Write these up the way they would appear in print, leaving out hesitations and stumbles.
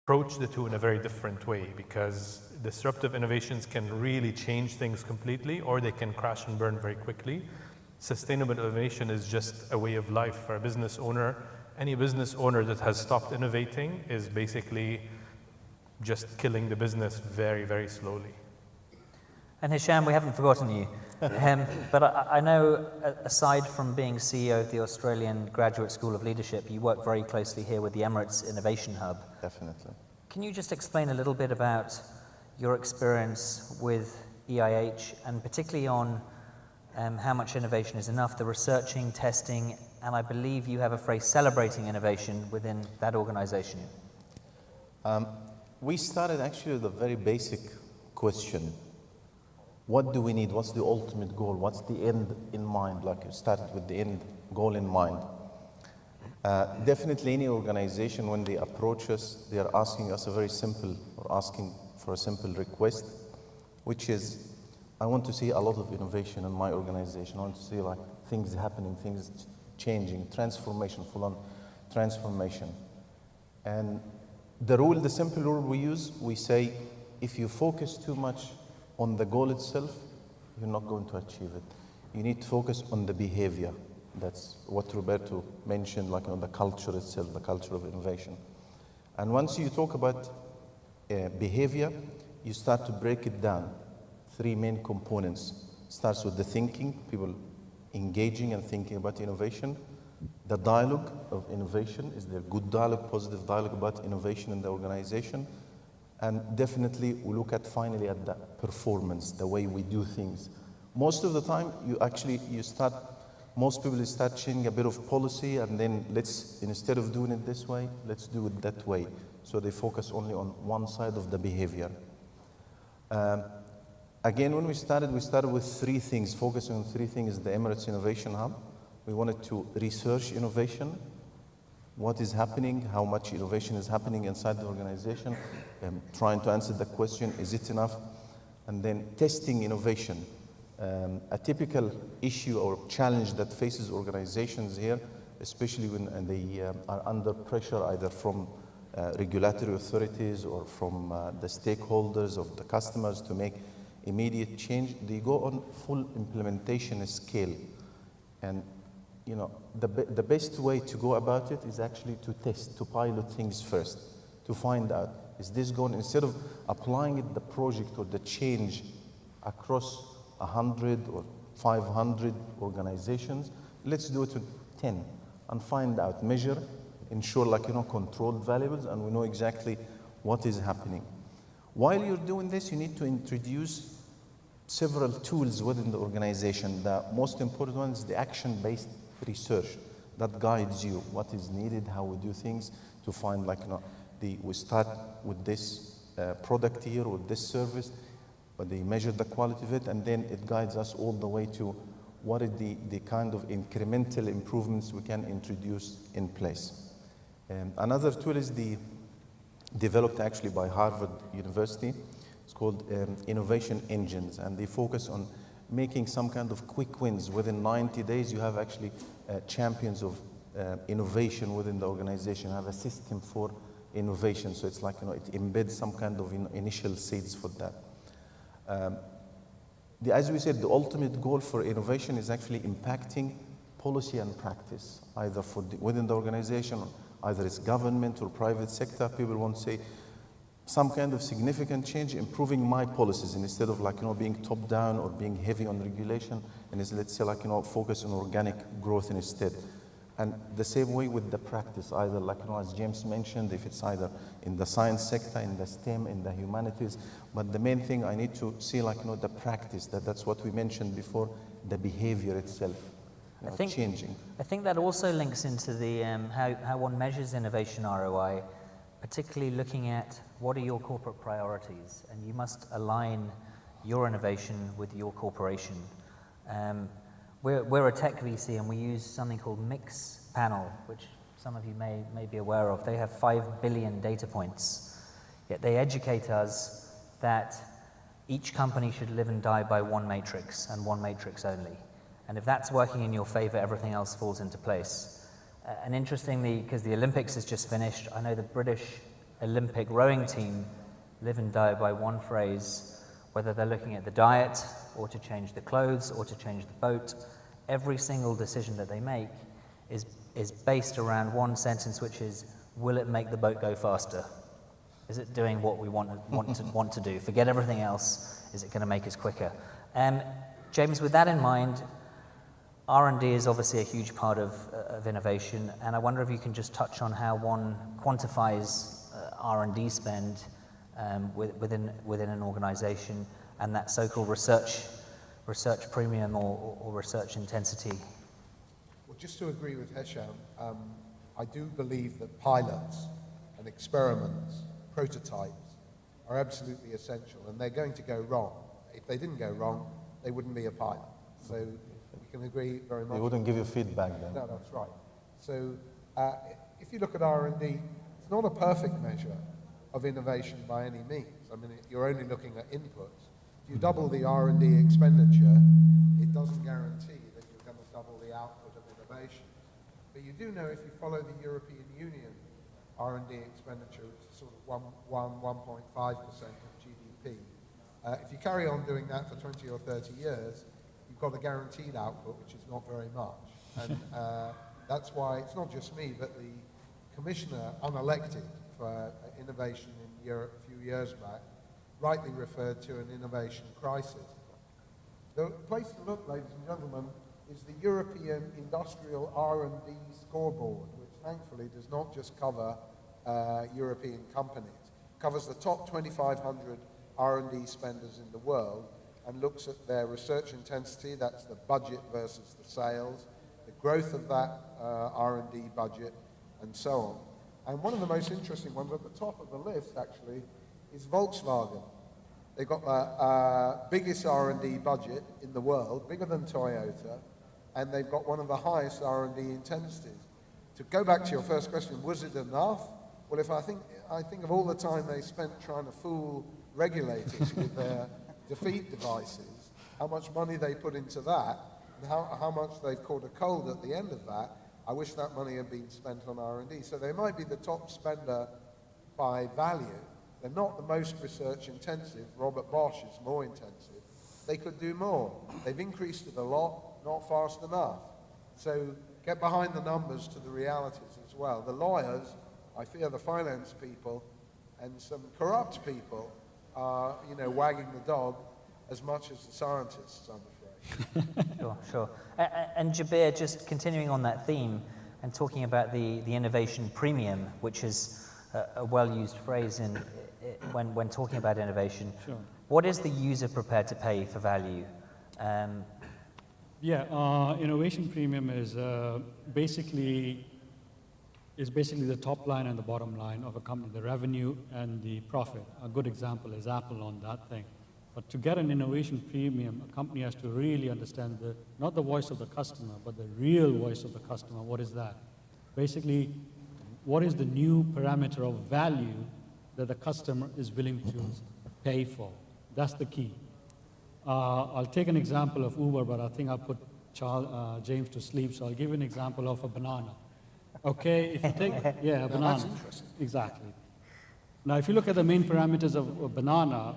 approach the two in a very different way, because disruptive innovations can really change things completely, or they can crash and burn very quickly. Sustainable innovation is just a way of life for a business owner. Any business owner that has stopped innovating is basically just killing the business very, very slowly. And Hisham, we haven't forgotten you. But I know, aside from being CEO of the Australian Graduate School of Leadership, you work very closely here with the Emirates Innovation Hub. Definitely. Can you just explain a little bit about your experience with EIH, and particularly on how much innovation is enough, the researching, testing, and I believe you have a phrase, celebrating innovation within that organization? We started actually with a very basic question. What do we need? What's the ultimate goal? What's the end in mind? Like, you started with the end goal in mind. Definitely any organization, when they approach us, they are asking us a very simple, or asking for a simple request, which is, I want to see a lot of innovation in my organization. I want to see like things happening, things changing, transformation, full-on transformation. And the simple rule we use, we say, if you focus too much on the goal itself, you're not going to achieve it. You need to focus on the behavior. That's what Roberto mentioned, like on the culture itself, the culture of innovation. And once you talk about behavior, you start to break it down. 3 main components. Starts with the thinking, people engaging and thinking about innovation. The dialogue of innovation, is there good dialogue, positive dialogue about innovation in the organization? And definitely we look at finally at the performance, the way we do things. Most of the time, most people start changing a bit of policy, and then instead of doing it this way, let's do it that way. So they focus only on one side of the behavior. Again, when we started with 3 things, focusing on 3 things, the Emirates Innovation Hub. We wanted to research innovation, what is happening, how much innovation is happening inside the organization, trying to answer the question, is it enough? And then testing innovation. A typical issue or challenge that faces organizations here, especially when they are under pressure either from regulatory authorities or from the stakeholders of the customers to make immediate change, they go on full implementation scale. And the best way to go about it is actually to test, to pilot things first, to find out, is this going, instead of applying it, the project or the change across 100 or 500 organizations, let's do it to 10 and find out, measure, ensure controlled variables, and we know exactly what is happening. While you're doing this, you need to introduce several tools within the organization. The most important one is the action-based research that guides you what is needed, how we do things, to find we start with this product here or this service, but they measure the quality of it, and then it guides us all the way to what are the kind of incremental improvements we can introduce in place. Another tool is developed actually by Harvard University. It's called Innovation Engines, and they focus on making some kind of quick wins. Within 90 days, you have actually champions of innovation within the organization. You have a system for innovation, so it's it embeds some kind of initial seeds for that. As we said, the ultimate goal for innovation is actually impacting policy and practice, either within the organization, either it's government or private sector. People want to say some kind of significant change, improving my policies, instead of being top down or being heavy on regulation, and let's say focus on organic growth instead. And the same way with the practice, either as James mentioned, if it's either in the science sector, in the STEM, in the humanities, but the main thing I need to see the practice, that's what we mentioned before, the behavior itself, changing. I think that also links into the how one measures innovation ROI, particularly looking at what are your corporate priorities, and you must align your innovation with your corporation. We're a tech VC, and we use something called Mix Panel, which some of you may be aware of. They have 5 billion data points, yet they educate us that each company should live and die by one matrix, and one matrix only. And if that's working in your favor, everything else falls into place. And interestingly, because the Olympics has just finished, I know the British Olympic rowing team live and die by one phrase, whether they're looking at the diet or to change the clothes or to change the boat. Every single decision that they make is based around one sentence, which is, will it make the boat go faster? Is it doing what we want to do? Forget everything else. Is it going to make us quicker? James, with that in mind, R&D is obviously a huge part of innovation, and I wonder if you can just touch on how one quantifies R&D spend within an organization and that so-called research premium or research intensity. Well, just to agree with Hesham, I do believe that pilots and experiments, prototypes, are absolutely essential, and they're going to go wrong. If they didn't go wrong, they wouldn't be a pilot. So we can agree very much. They wouldn't give you feedback then. No, that's right. So if you look at R&D, it's not a perfect measure of innovation by any means. I mean, you're only looking at inputs. If you double the R&D expenditure, it doesn't guarantee that you're going to double the output of innovation. But you do know, if you follow the European Union R&D expenditure, which is sort of 1.5% of GDP, if you carry on doing that for 20 or 30 years, you've got a guaranteed output, which is not very much. And that's why it's not just me, but the commissioner, unelected, for innovation in Europe a few years back, rightly referred to an innovation crisis. The place to look, ladies and gentlemen, is the European Industrial R&D Scoreboard, which thankfully does not just cover European companies. It covers the top 2,500 R&D spenders in the world and looks at their research intensity, that's the budget versus the sales, the growth of that R&D budget, and so on. And one of the most interesting ones at the top of the list, actually, is Volkswagen. They've got the biggest R&D budget in the world, bigger than Toyota, and they've got one of the highest R&D intensities. To go back to your first question, was it enough? Well, if I think of all the time they spent trying to fool regulators with their defeat devices, how much money they put into that, and how much they've caught a cold at the end of that, I wish that money had been spent on R&D. So they might be the top spender by value. They're not the most research intensive. Robert Bosch is more intensive. They could do more. They've increased it a lot, not fast enough. So get behind the numbers to the realities as well. The lawyers, I fear the finance people, and some corrupt people are, wagging the dog as much as the scientists, I'm afraid. Sure. And Jabir, just continuing on that theme and talking about the innovation premium, which is a well-used phrase when talking about innovation. Sure. What is the user prepared to pay for value? Innovation premium is basically the top line and the bottom line of a company, the revenue and the profit. A good example is Apple on that thing. But to get an innovation premium, a company has to really understand not the voice of the customer, but the real voice of the customer. What is that? Basically, what is the new parameter of value that the customer is willing to pay for? That's the key. I'll take an example of Uber, but I think I'll put James to sleep, so I'll give you an example of a banana. Okay, if you take, a banana. That's interesting. Exactly. Now, if you look at the main parameters of a banana,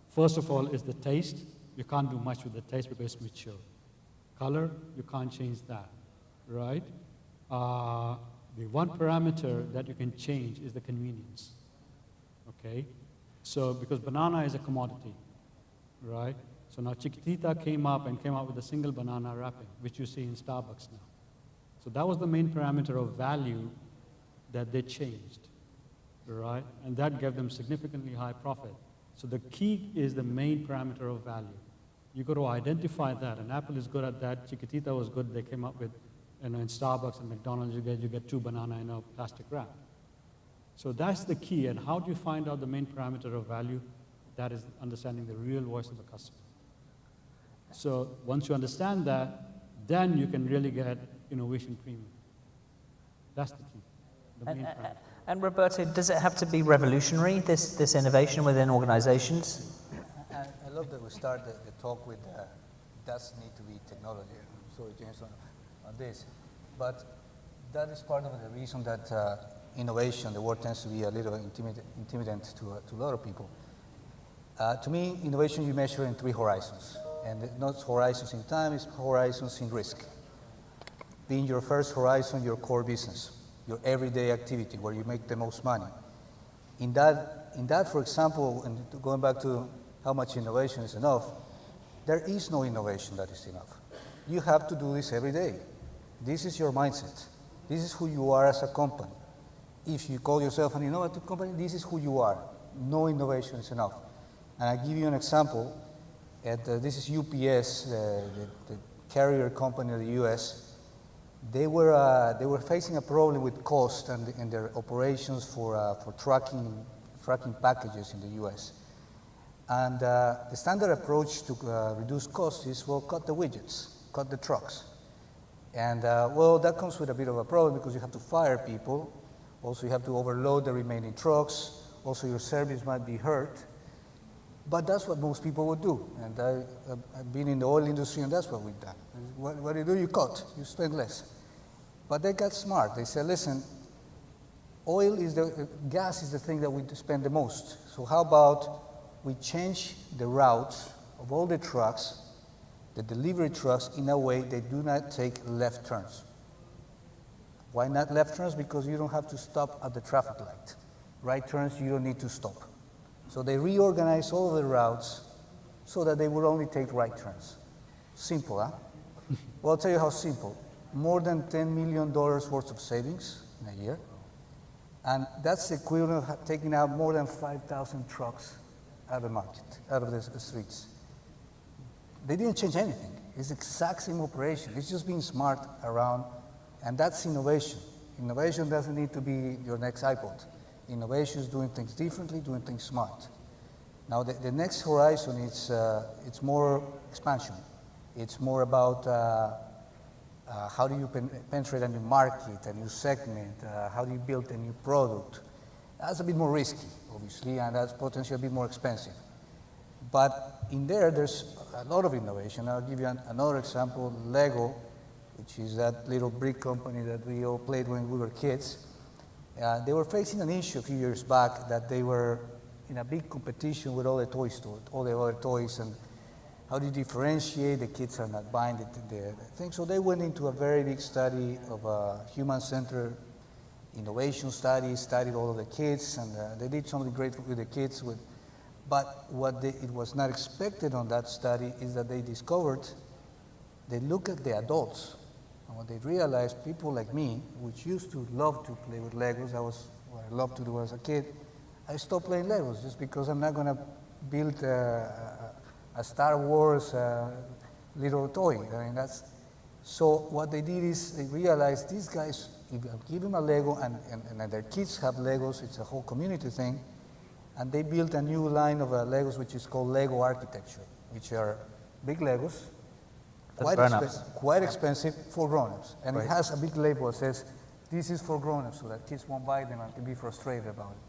first of all is the taste. You can't do much with the taste because it's mature. Color, you can't change that, right? The one parameter that you can change is the convenience, okay? So, because banana is a commodity, right? So now Chiquitita came up with a single banana wrapping, which you see in Starbucks now. So that was the main parameter of value that they changed, right? And that gave them significantly high profit. So the key is the main parameter of value. You got to identify that, and Apple is good at that. Chiquitita was good. They came up with, in Starbucks and McDonald's, you get two banana in a plastic wrap. So that's the key. And how do you find out the main parameter of value? That is understanding the real voice of the customer. So once you understand that, then you can really get innovation premium. That's the key. The main parameter. And Roberto, does it have to be revolutionary, this innovation within organizations? I love that we start the talk with does need to be technology. I'm sorry, James, on this. But that is part of the reason that innovation, the word tends to be a little intimidating to a lot of people. To me, innovation you measure in 3 horizons. And not horizons in time, it's horizons in risk. Being your first horizon, your core business, your everyday activity where you make the most money. In that, for example, and going back to how much innovation is enough, there is no innovation that is enough. You have to do this every day. This is your mindset. This is who you are as a company. If you call yourself an innovative company, this is who you are. No innovation is enough. And I'll give you an example. This is UPS, the carrier company of the US. They were facing a problem with cost and in their operations for tracking packages in the US. And the standard approach to reduce costs is, well, cut the widgets, cut the trucks. And well, that comes with a bit of a problem because you have to fire people. Also, you have to overload the remaining trucks. Also, your service might be hurt. But that's what most people would do. And I've been in the oil industry, and that's what we've done. What do? You cut, you spend less. But they got smart. They said, listen, gas is the thing that we spend the most. So how about we change the routes of all the trucks, the delivery trucks, in a way they do not take left turns. Why not left turns? Because you don't have to stop at the traffic light. Right turns, you don't need to stop. So they reorganized all of the routes so that they would only take right turns. Simple, huh? Well, I'll tell you how simple. More than $10 million worth of savings in a year. And that's the equivalent of taking out more than 5,000 trucks out of the market, out of the streets. They didn't change anything. It's the exact same operation. It's just being smart around, and that's innovation. Innovation doesn't need to be your next iPod. Innovation is doing things differently, doing things smart. Now, the next horizon is it's more expansion. It's more about how do you penetrate a new market, a new segment, how do you build a new product. That's a bit more risky, obviously, and that's potentially a bit more expensive. But in there's a lot of innovation. I'll give you another example, Lego, which is that little brick company that we all played when we were kids. They were facing an issue a few years back that they were in a big competition with all the toy stores, all the other toys, and how do you differentiate? The kids are not buying the thing. So they went into a very big study of a human-centered innovation study, studied all of the kids, and they did something great with the kids. But what it was not expected on that study is that they discovered, they look at the adults. And what they realized, people like me, which used to love to play with Legos, that was what I loved to do as a kid, I stopped playing Legos just because I'm not going to build a Star Wars little toy. I mean, so what they did is they realized these guys, if you give them a Lego and their kids have Legos, it's a whole community thing, and they built a new line of Legos which is called Lego architecture, which are big Legos, quite expensive for grown-ups. And right. It has a big label that says, this is for grown-ups, so that kids won't buy them and can be frustrated about it.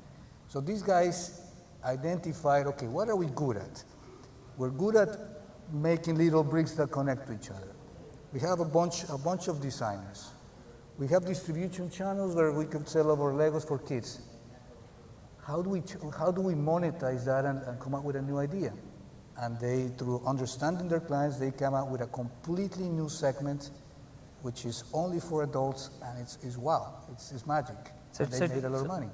So these guys identified, okay, what are we good at? We're good at making little bricks that connect to each other. We have a bunch of designers. We have distribution channels where we can sell our Legos for kids. How do we monetize that and come up with a new idea? And they, through understanding their clients, they come out with a completely new segment, which is only for adults, and it's wow, it's magic. So they made a lot of money.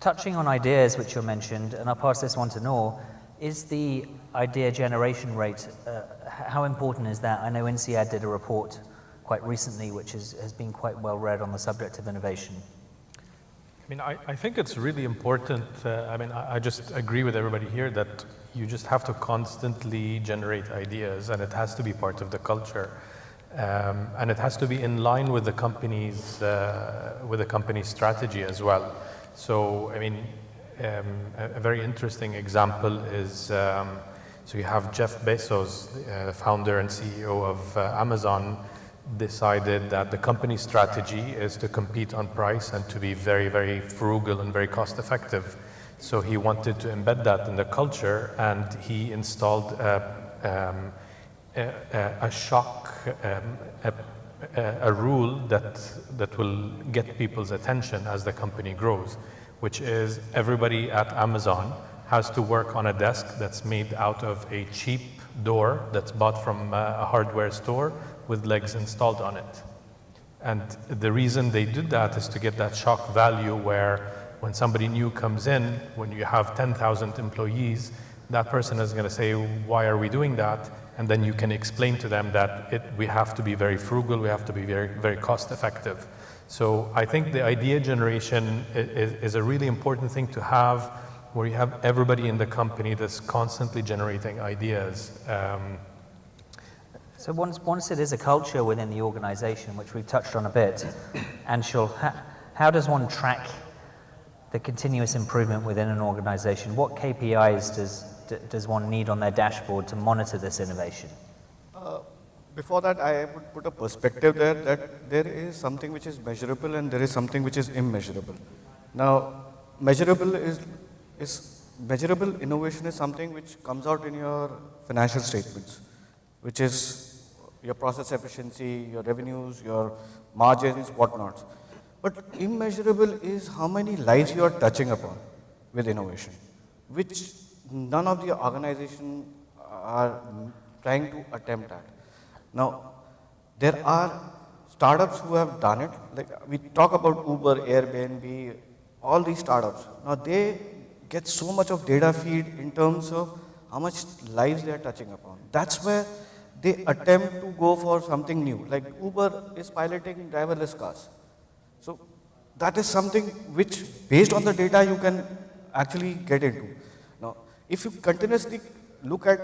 Touching on ideas which you mentioned, and I'll pass this one to Noor, is the idea generation rate, how important is that? I know INSEAD did a report quite recently which has been quite well read on the subject of innovation. I mean, I think it's really important. I just agree with everybody here that you just have to constantly generate ideas, and it has to be part of the culture. And it has to be in line with the company's strategy as well. So, I mean, a very interesting example is, so you have Jeff Bezos, the founder and CEO of Amazon, decided that the company's strategy is to compete on price and to be very, very frugal and very cost effective. So he wanted to embed that in the culture, and he installed a shock a rule that will get people's attention as the company grows, which is everybody at Amazon has to work on a desk that's made out of a cheap door that's bought from a hardware store with legs installed on it. And the reason they did that is to get that shock value where when somebody new comes in, when you have 10,000 employees, that person is going to say, why are we doing that? And then you can explain to them that we have to be very frugal, we have to be very, very cost effective. So I think the idea generation is a really important thing to have, where you have everybody in the company that's constantly generating ideas. So once it is a culture within the organization, which we've touched on a bit, Anshul, how does one track the continuous improvement within an organization? What KPIs does one need on their dashboard to monitor this innovation? Before that, I would put a perspective there that there is something which is measurable and there is something which is immeasurable. Now, measurable innovation is something which comes out in your financial statements, which is your process efficiency, your revenues, your margins, whatnot. But immeasurable is how many lives you are touching upon with innovation, which none of the organizations are trying to attempt at. Now, there are startups who have done it. Like we talk about Uber, Airbnb, all these startups. Now, they get so much of data feed in terms of how much lives they are touching upon. That's where they attempt to go for something new. Like Uber is piloting driverless cars. So that is something which, based on the data, you can actually get into. Now, if you continuously look at